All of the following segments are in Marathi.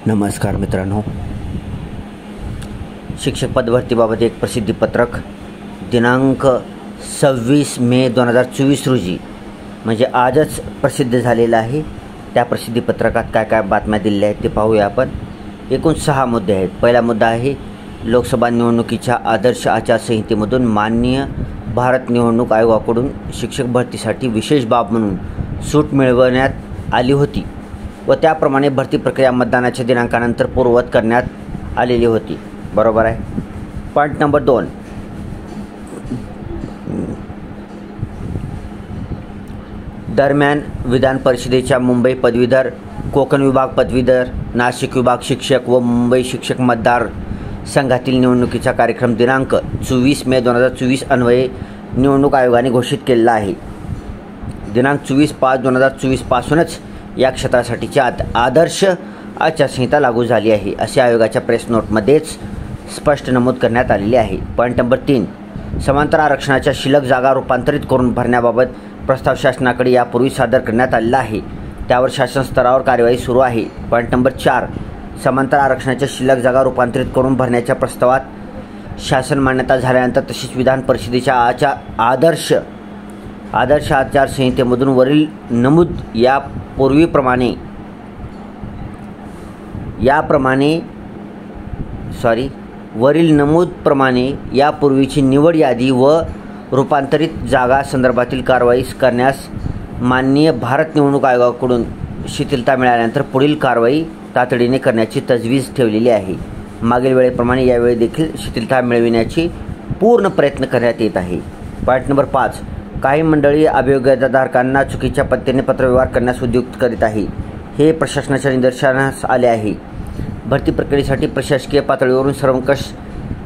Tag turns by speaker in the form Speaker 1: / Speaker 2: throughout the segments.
Speaker 1: नमस्कार मित्रांनो, शिक्षक पद भरतीबाबत एक प्रसिद्धीपत्रक दिनांक 26 मे 2024 रोजी म्हणजे आजच प्रसिद्ध झालेलं आहे। त्या प्रसिद्धीपत्रकात काय काय बातम्या दिलेल्या आहेत ते पाहूया आपण। एकूण 6 मुद्दे आहेत। पहिला मुद्दा आहे लोकसभा निवडणुकीच्या आदर्श आचारसंहितेमधून माननीय भारत निवडणूक आयोगाकडून शिक्षक भरतीसाठी विशेष बाब म्हणून सूट मिळवण्यात आली होती व त्याप्रमाणे भरती प्रक्रिया मतदानाच्या दिनांकानंतर पूर्ववत करण्यात आलेली होती। बरोबर आहे। पॉईंट नंबर 2, दरम्यान विधान परिषदेच्या मुंबई पदवीधर, कोकण विभाग पदवीधर, नाशिक विभाग शिक्षक व मुंबई शिक्षक मतदार संघातील निवडणुकीचा कार्यक्रम दिनांक 24 मे 2024 अन्वये निवडणूक आयोगाने घोषित केलेला आहे। दिनांक 24/5/2024 पासूनच या क्षेत्रासाठीची आदर्श आचारसंहिता लागू झाली आहे, असे आयोगाच्या प्रेस नोटमध्येच स्पष्ट नमूद करण्यात आलेले आहे। पॉईंट नंबर 3, समांतर आरक्षणाच्या शिल्लक जागा रूपांतरित करून भरण्याबाबत प्रस्ताव शासनाकडे यापूर्वी सादर करण्यात आलेला आहे, त्यावर शासन स्तरावर कार्यवाही सुरू आहे। पॉईंट नंबर 4, समांतर आरक्षणाच्या शिल्लक जागा रूपांतरित करून भरण्याच्या प्रस्तावात शासन मान्यता झाल्यानंतर तसेच विधान परिषदेच्या आदर्श आचारसंहितेमधून वरील नमूदप्रमाणे यापूर्वीची निवड यादी व रूपांतरित जागा संदर्भातील कारवाई करण्यास माननीय भारत निवडणूक आयोगाकडून शिथिलता मिळाल्यानंतर पुढील कारवाई तातडीने करण्याची तजवीज ठेवलेली आहे। मागील वेळेप्रमाणे यावेळी देखील शिथिलता मिळविण्याची पूर्ण प्रयत्न करण्यात येत आहे। पॉईंट नंबर 5, काही मंडळी अभियोग्यताधारकांना चुकीच्या पत्त्याने पत्रव्यवहार करण्यास उद्युक्त करीत आहे, हे प्रशासनाच्या निदर्शनास आले आहे। भरती प्रक्रियेसाठी प्रशासकीय पातळीवरून सर्वंकष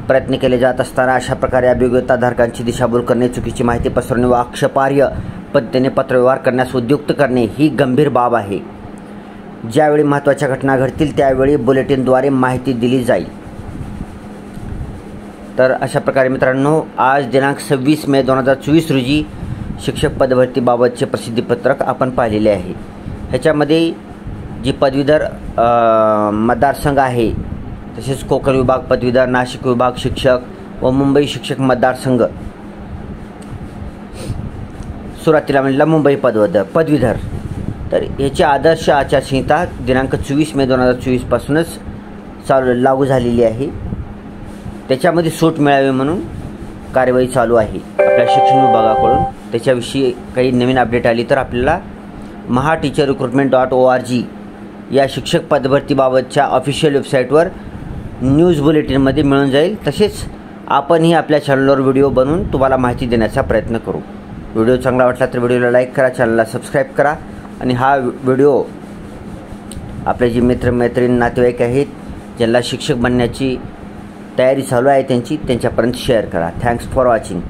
Speaker 1: प्रयत्न केले जात असताना अशा प्रकारे अभियोग्यताधारकांची दिशाभूल करणे, चुकीची माहिती पसरवणे व आक्षेपार्ह पद्धतीने पत्रव्यवहार करण्यास उद्युक्त करणे ही गंभीर बाब आहे। ज्यावेळी महत्त्वाच्या घटना घडतील त्यावेळी बुलेटिनद्वारे माहिती दिली जाईल। तर अशा प्रकारे मित्रांनो, आज दिनांक 26 मे 2024 रोजी शिक्षक पदभरतीबाबतचे प्रसिद्धीपत्रक आपण पाहिलेले आहे। ह्याच्यामध्ये जी पदवीधर मतदारसंघ आहे, तसेच कोकण विभाग पदवीधर, नाशिक विभाग शिक्षक व मुंबई शिक्षक मतदारसंघ, सुरुवातीला म्हणला मुंबई पदवीधर, तर याची आदर्श आचारसंहिता दिनांक 24 मे 2024 पासूनच लागू झालेली आहे। त्याच्यामध्ये सूट मिळावी म्हणून कार्यवाही चालू आहे आपल्या शिक्षण विभागाकडून। त्याच्याविषयी काही नवीन अपडेट आली तर आपल्याला mahateacherrecruitment.org या शिक्षक पदभरतीबाबतच्या ऑफिशियल वेबसाईटवर न्यूज बुलेटिनमध्ये मिळून जाईल। तसेच आपणही आपल्या चॅनलवर व्हिडिओ बनवून तुम्हाला माहिती देण्याचा प्रयत्न करू। व्हिडिओ चांगला वाटला तर व्हिडिओला लाईक करा, चॅनलला सबस्क्राईब करा आणि हा व्हिडिओ आपले जे मित्रमैत्रीण नातेवाईक आहेत ज्यांना शिक्षक बनण्याची तयारी चालू आहे त्यांच्यापर्यंत शेअर करा। Thanks for watching.